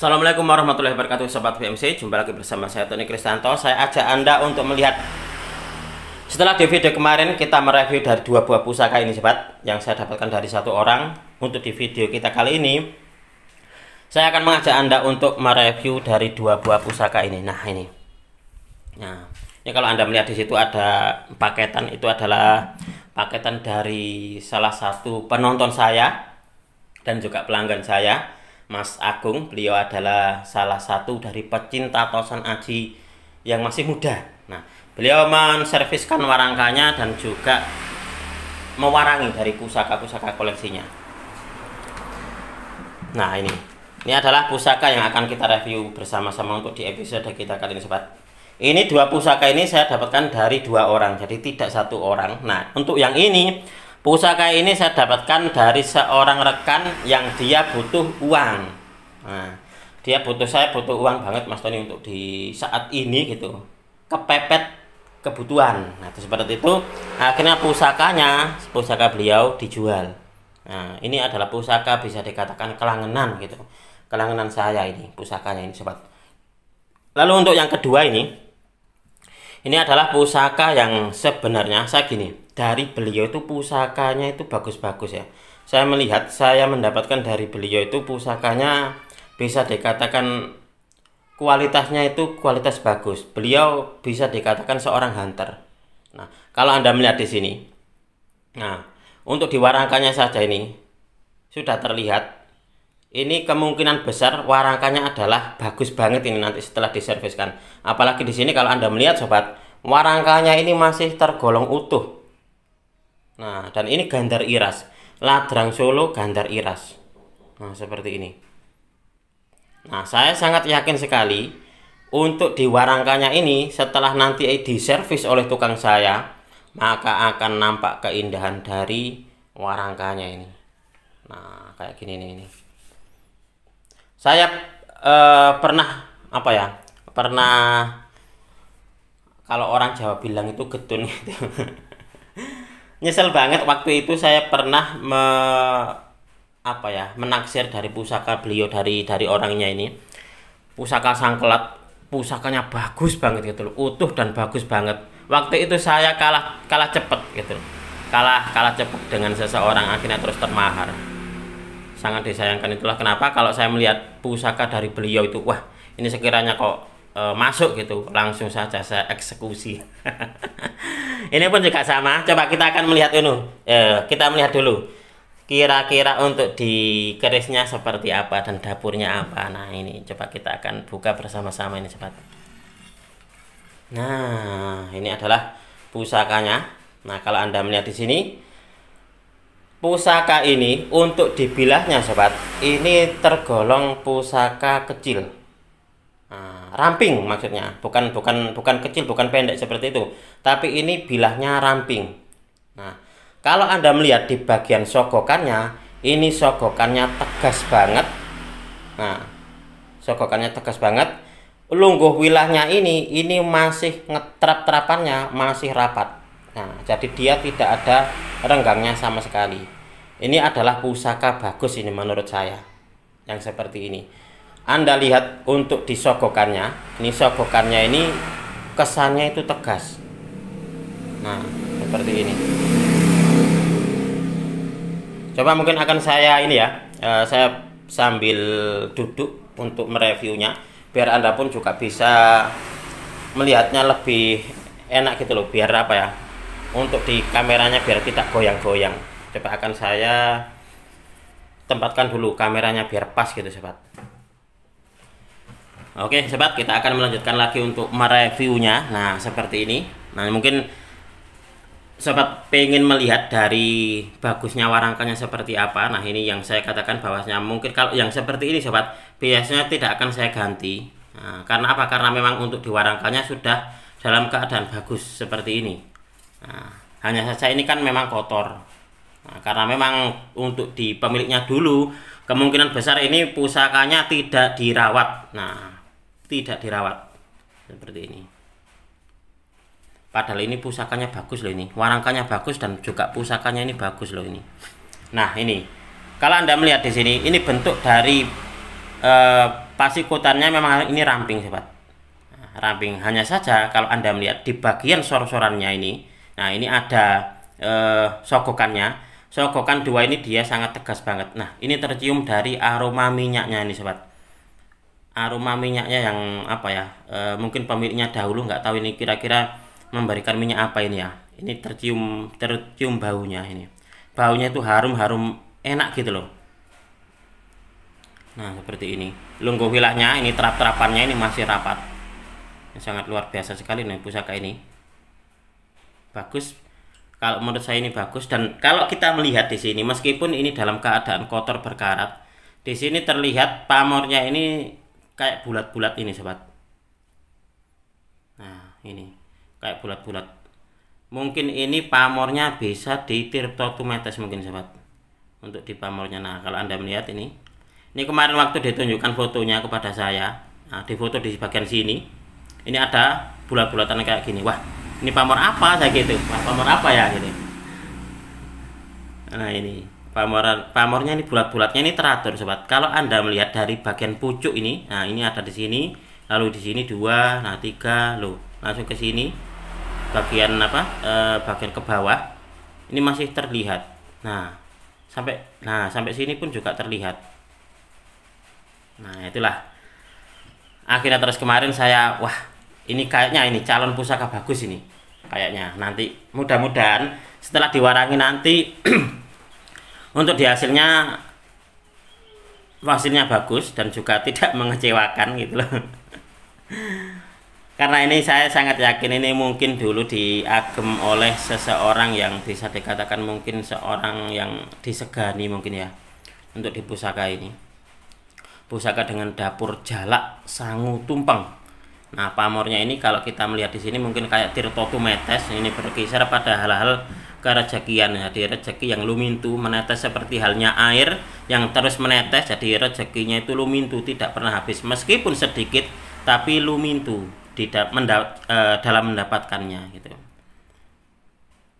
Assalamualaikum warahmatullahi wabarakatuh, Sobat BMC. Jumpa lagi bersama saya Tony Kristanto. Saya ajak Anda untuk melihat, setelah di video kemarin kita mereview dari dua buah pusaka ini, Sobat, yang saya dapatkan dari satu orang. Untuk di video kita kali ini, saya akan mengajak Anda untuk mereview dari dua buah pusaka ini. Nah, ini kalau Anda melihat di situ ada paketan, itu adalah paketan dari salah satu penonton saya dan juga pelanggan saya, Mas Agung. Beliau adalah salah satu dari pecinta Tosan Aji yang masih muda. Nah, beliau menserviskan warangkanya dan juga mewarangi dari pusaka-pusaka koleksinya. Nah, ini adalah pusaka yang akan kita review bersama-sama untuk di episode kita kali ini, Sobat. Ini dua pusaka ini saya dapatkan dari dua orang, jadi tidak satu orang. Nah, untuk yang ini, pusaka ini saya dapatkan dari seorang rekan yang dia butuh uang. Nah, saya butuh uang banget, Mas Tony, untuk di saat ini gitu. Kepepet kebutuhan. Nah, itu seperti itu. Akhirnya pusaka beliau dijual. Nah, ini adalah pusaka bisa dikatakan kelangenan gitu. Kelangenan saya ini, pusakanya ini, Sobat. Lalu untuk yang kedua ini adalah pusaka yang sebenarnya saya gini, dari beliau itu pusakanya itu bagus-bagus ya. Saya mendapatkan dari beliau itu pusakanya bisa dikatakan kualitasnya itu kualitas bagus. Beliau bisa dikatakan seorang hunter. Nah, kalau Anda melihat di sini, nah, untuk di warangkanya saja ini sudah terlihat. Ini kemungkinan besar warangkanya adalah bagus banget ini nanti setelah diserviskan. Apalagi di sini kalau Anda melihat, Sobat, warangkanya ini masih tergolong utuh. Nah, dan ini gandar iras, Ladrang Solo gandar iras. Nah, seperti ini. Nah, saya sangat yakin sekali untuk di warangkanya ini setelah nanti diservis oleh tukang saya, maka akan nampak keindahan dari warangkanya ini. Nah, kayak gini nih. Saya pernah kalau orang Jawa bilang itu getun gitu. Nyesel banget waktu itu saya pernah menaksir dari pusaka beliau dari orangnya ini. Pusaka sangkelat, pusakanya bagus banget gitu loh, utuh dan bagus banget. Waktu itu saya kalah cepet gitu. Kalah cepet dengan seseorang, akhirnya terus termahar. Sangat disayangkan. Itulah kenapa kalau saya melihat pusaka dari beliau itu, wah, ini sekiranya kok masuk gitu, langsung saja saya eksekusi. Ini pun juga sama. Coba kita akan melihat kita melihat dulu kira-kira untuk di kerisnya seperti apa dan dapurnya apa. Nah, ini coba kita akan buka bersama-sama ini, Sobat. Nah, ini adalah pusakanya. Nah, kalau Anda melihat di sini, pusaka ini untuk dibilahnya, Sobat, ini tergolong pusaka kecil. Nah, ramping maksudnya, bukan kecil, bukan pendek seperti itu, tapi ini bilahnya ramping. Nah, kalau Anda melihat di bagian sogokannya, ini sogokannya tegas banget. Nah, sogokannya tegas banget. Lungguh wilahnya ini masih ngetrap-trapannya masih rapat. Nah, jadi dia tidak ada renggangnya sama sekali. Ini adalah pusaka bagus ini menurut saya, yang seperti ini. Anda lihat untuk di sogokannya, ini kesannya itu tegas. Nah, seperti ini. Coba mungkin akan saya saya sambil duduk untuk mereviewnya, biar Anda pun juga bisa melihatnya lebih enak gitu loh, biar untuk di kameranya biar tidak goyang-goyang. Coba akan saya tempatkan dulu kameranya biar pas gitu, Sobat. Oke, Sobat, kita akan melanjutkan lagi untuk mereviewnya. Nah, seperti ini. Nah, mungkin Sobat pengen melihat dari bagusnya warangkanya seperti apa. Nah, ini yang saya katakan bahwasanya mungkin kalau yang seperti ini, Sobat, biasanya tidak akan saya ganti. Nah, karena apa? Karena memang untuk di warangkanya sudah dalam keadaan bagus seperti ini. Nah, hanya saja ini kan memang kotor. Nah, karena memang untuk di pemiliknya dulu, kemungkinan besar ini pusakanya tidak dirawat. Nah, tidak dirawat seperti ini. Padahal ini pusakanya bagus loh ini. Warangkanya bagus dan juga pusakanya ini bagus loh ini. Nah, ini kalau Anda melihat di sini, ini bentuk dari pasikutannya memang ini ramping sobat. Nah, ramping, hanya saja kalau Anda melihat di bagian sor-sorannya ini, nah ini ada sogokannya. Sogokan dua ini dia sangat tegas banget. Nah, ini tercium dari aroma minyaknya ini sobat. Aroma minyaknya yang apa ya, mungkin pemiliknya dahulu nggak tahu ini kira-kira memberikan minyak apa ini ya. Ini tercium baunya ini. Baunya itu harum-harum enak gitu loh. Nah, seperti ini. Lungguh wilahnya ini, terap-terapannya ini masih rapat. Sangat luar biasa sekali nih pusaka ini. Bagus. Kalau menurut saya ini bagus, dan kalau kita melihat di sini meskipun ini dalam keadaan kotor berkarat, di sini terlihat pamornya ini kayak bulat-bulat ini sobat. Nah, ini kayak bulat-bulat. Mungkin ini pamornya bisa di Tirtotumetes mungkin sobat. Untuk di pamornya. Nah, kalau Anda melihat ini kemarin waktu ditunjukkan fotonya kepada saya. Nah, di foto di bagian sini ini ada bulat-bulatan kayak gini. Wah, ini pamor apa saya gitu. Wah, pamor apa ya gitu. Nah, ini pamornya ini bulat-bulatnya ini teratur sobat. Kalau Anda melihat dari bagian pucuk ini, nah ini ada di sini, lalu di sini 2, nah 3, loh langsung ke sini bagian apa, bagian ke bawah ini masih terlihat. Nah sampai sini pun juga terlihat. Nah, itulah akhirnya terus kemarin saya, wah ini kayaknya ini calon pusaka bagus ini kayaknya. Nanti mudah-mudahan setelah diwarangi nanti untuk hasilnya bagus dan juga tidak mengecewakan gitu loh. Karena ini saya sangat yakin ini mungkin dulu diagem oleh seseorang yang bisa dikatakan mungkin seorang yang disegani mungkin ya, untuk di pusaka ini. Pusaka dengan dapur jalak sangu tumpeng. Nah, pamornya ini kalau kita melihat di sini mungkin kayak Tirtotumetes, ini berkisar pada hal-hal kerejekian. Jadi rezeki yang lumintu menetes seperti halnya air yang terus menetes. Jadi rezekinya itu lumintu, tidak pernah habis meskipun sedikit tapi lumintu dalam mendapatkannya gitu.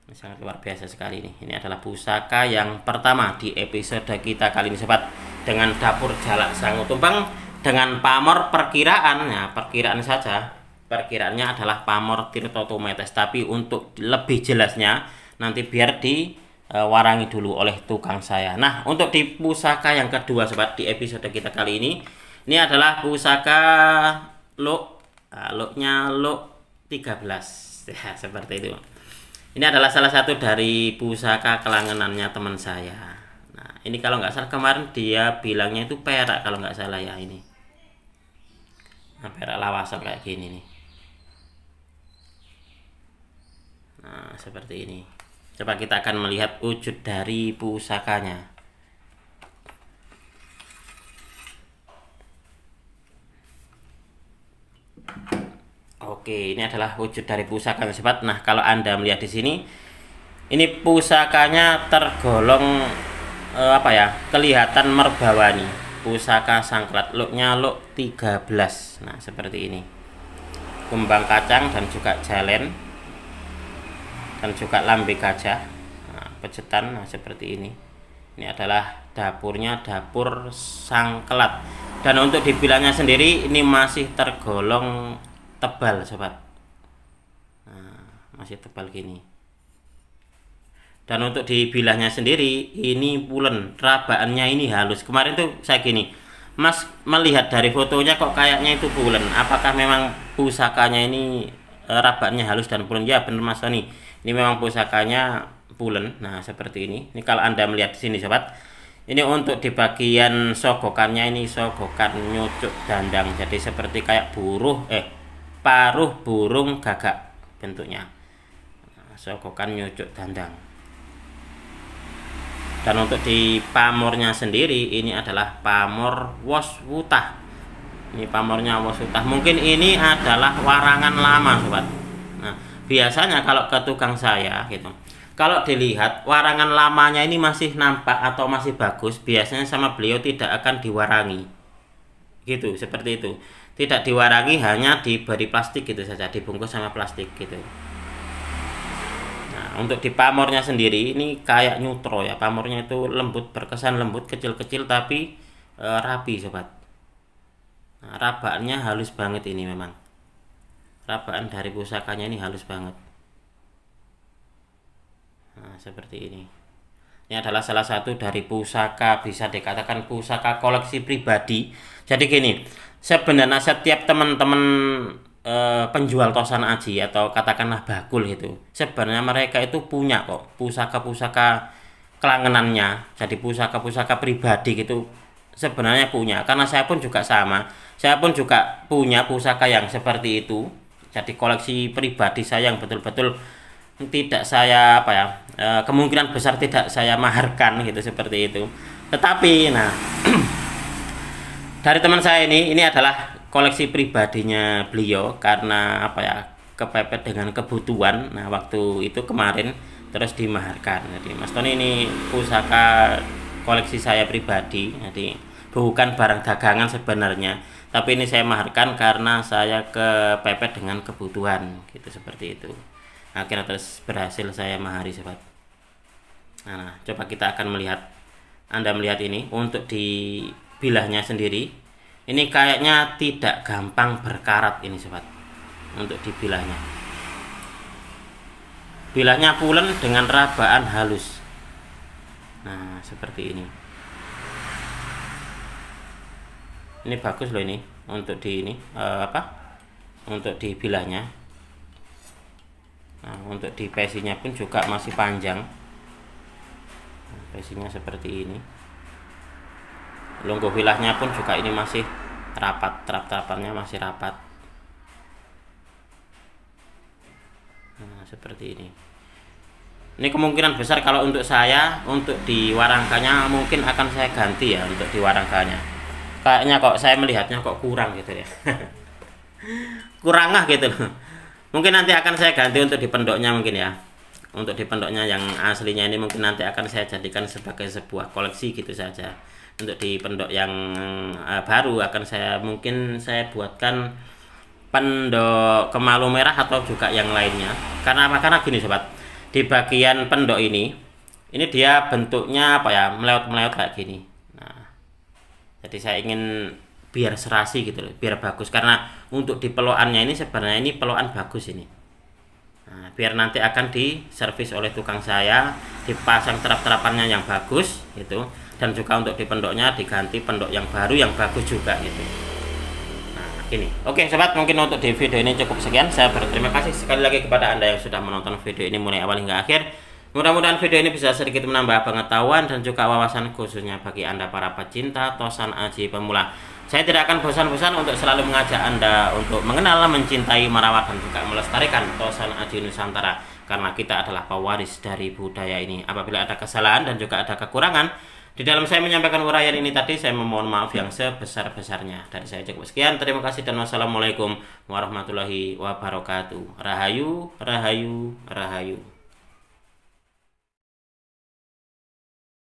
Ini sangat luar biasa sekali ini. Ini adalah pusaka yang pertama di episode kita kali ini sobat, dengan dapur jalak sangu tumpeng dengan pamor perkiraan. Nah, perkiraan saja, perkiraannya adalah pamor Tirtotumetes, tapi untuk lebih jelasnya nanti biar diwarangi dulu oleh tukang saya. Nah, untuk di pusaka yang kedua sobat di episode kita kali ini adalah pusaka Lok-nya Lok 13 ya, seperti itu. Ini adalah salah satu dari pusaka kelangenannya teman saya. Nah, ini kalau nggak salah kemarin dia bilangnya itu perak kalau nggak salah ya ini. Nah, perak lawasan kayak gini nih. Nah, seperti ini. Coba kita akan melihat wujud dari pusakanya. Oke, ini adalah wujud dari pusaka sobat. Nah, kalau Anda melihat di sini, ini pusakanya tergolong apa ya? Kelihatan merbawani. Pusaka sangklat Lok-nya Lok 13. Nah, seperti ini. Kembang kacang dan juga jalen dan juga lambe gajah. Nah, pejetan, nah seperti ini. Ini adalah dapurnya, dapur sangklat. Dan untuk dibilangnya sendiri ini masih tergolong tebal sobat. Nah, masih tebal gini. Dan untuk dibilangnya sendiri ini pulen, rabaannya ini halus. Kemarin tuh saya gini, Mas melihat dari fotonya kok kayaknya itu pulen. Apakah memang pusakanya ini rabaannya halus dan pulen? Ya bener Mas Tony, ini memang pusakanya pulen. Nah, seperti ini. Ini kalau Anda melihat di sini sobat. Ini untuk di bagian sogokannya ini sogokan nyucuk dandang. Jadi seperti kayak paruh burung gagak bentuknya. Nah, sogokan nyucuk dandang. Dan untuk di pamornya sendiri ini adalah pamor Woswutah. Ini pamornya Woswutah. Mungkin ini adalah warangan lama sobat. Nah, biasanya kalau ke tukang saya gitu, kalau dilihat warangan lamanya ini masih nampak atau masih bagus, biasanya sama beliau tidak akan diwarangi. Gitu, seperti itu. Tidak diwarangi, hanya diberi plastik gitu saja, dibungkus sama plastik gitu. Nah, untuk di pamornya sendiri ini kayak nyutro ya. Pamornya itu lembut, berkesan lembut, kecil-kecil tapi rapi sobat. Nah, rabaannya halus banget ini memang. Rabaan dari pusakanya ini halus banget. Nah, seperti ini. Ini adalah salah satu dari pusaka, bisa dikatakan pusaka koleksi pribadi. Jadi gini, sebenarnya setiap teman-teman penjual tosan aji atau katakanlah bakul itu, sebenarnya mereka itu punya kok pusaka-pusaka kelangenannya. Jadi pusaka-pusaka pribadi gitu sebenarnya punya. Karena saya pun juga sama. Saya pun juga punya pusaka yang seperti itu. Jadi koleksi pribadi saya yang betul-betul tidak saya kemungkinan besar tidak saya maharkan gitu, seperti itu. Tetapi nah dari teman saya ini adalah koleksi pribadinya beliau karena kepepet dengan kebutuhan. Nah, waktu itu kemarin terus dimaharkan. Jadi Mas Tony ini pusaka koleksi saya pribadi. Jadi bukan barang dagangan sebenarnya, tapi ini saya maharkan karena saya kepepet dengan kebutuhan gitu, seperti itu. Akhirnya terus berhasil saya mahari, sobat. Nah, coba kita akan melihat. Anda melihat ini untuk di bilahnya sendiri. Ini kayaknya tidak gampang berkarat ini, sobat. Untuk di bilahnya. Bilahnya pulen dengan rabaan halus. Nah, seperti ini. Ini bagus loh ini untuk di ini untuk di bilahnya. Nah, untuk di pesinya pun juga masih panjang. Nah, pesinya seperti ini. Lungguh bilahnya pun juga ini masih rapat, trap-trapannya masih rapat. Nah, seperti ini. Ini kemungkinan besar kalau untuk saya, untuk di warangkanya mungkin akan saya ganti ya untuk di warangkanya. Kayaknya kok saya melihatnya kok kurang gitu ya. Kurang gitu loh. Mungkin nanti akan saya ganti untuk di pendoknya mungkin ya. Untuk di pendoknya yang aslinya ini mungkin nanti akan saya jadikan sebagai sebuah koleksi gitu saja. Untuk di pendok yang baru akan saya buatkan pendok kemalu merah atau juga yang lainnya. Karena apa? Karena gini, sobat. Di bagian pendok ini dia bentuknya melewat-melewat kayak gini. Nah, jadi saya ingin biar serasi gitu loh, biar bagus. Karena untuk di pelokannya ini sebenarnya ini pelokan bagus ini. Nah, biar nanti akan diservis oleh tukang saya, dipasang terap-terapannya yang bagus gitu. Dan juga untuk di pendoknya diganti pendok yang baru yang bagus juga gitu. Nah, ini. Oke, sobat, mungkin untuk di video ini cukup sekian. Saya berterima kasih sekali lagi kepada Anda yang sudah menonton video ini mulai awal hingga akhir. Mudah-mudahan video ini bisa sedikit menambah pengetahuan dan juga wawasan khususnya bagi Anda para pecinta tosan aji pemula. Saya tidak akan bosan-bosan untuk selalu mengajak Anda untuk mengenal, mencintai, merawat, dan juga melestarikan tosan aji Nusantara. Karena kita adalah pewaris dari budaya ini. Apabila ada kesalahan dan juga ada kekurangan di dalam saya menyampaikan uraian ini tadi, saya memohon maaf yang sebesar-besarnya. Dari saya cukup sekian. Terima kasih dan wassalamualaikum warahmatullahi wabarakatuh. Rahayu, rahayu, rahayu.